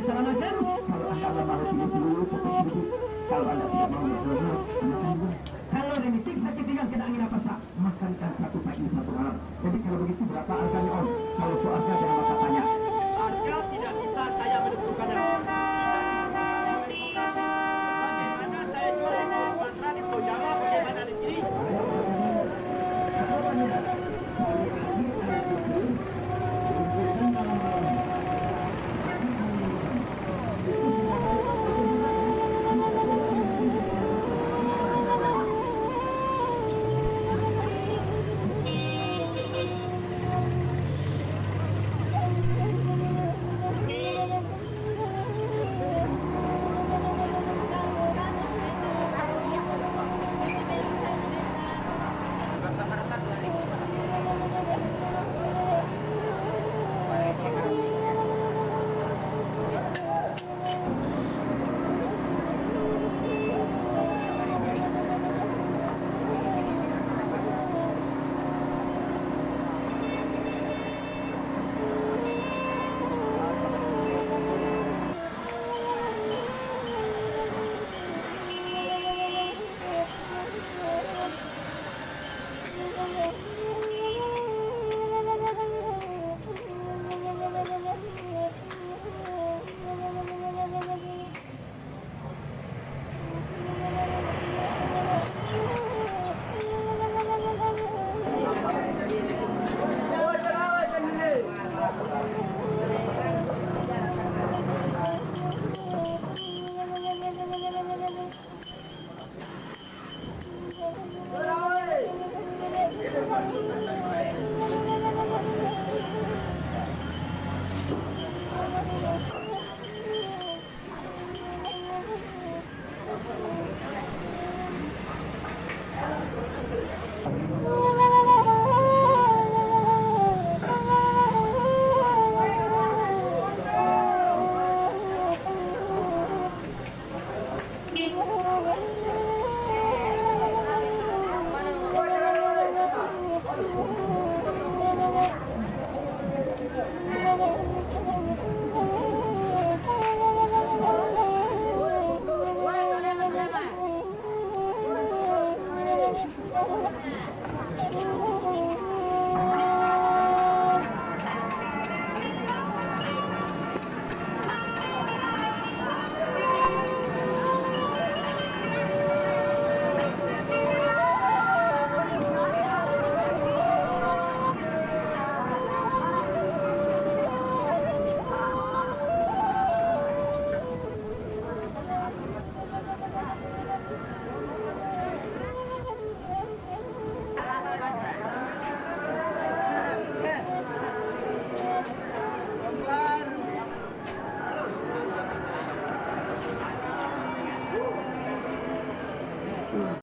salah macam. Kalau anda nggak mau hidup dulu seperti itu, kalau anda tidak mau berdoa, kalau ini sakit tinggal kena angin apa tak, makankan satu pagi satu malam. Jadi kalau begitu berapa harganya om? Kalau soalnya jangan masa tanya. Harga tidak bisa saya menentukannya. Bagaimana saya jual di Sumatera, di Pulau Jawa, bagaimana di sini?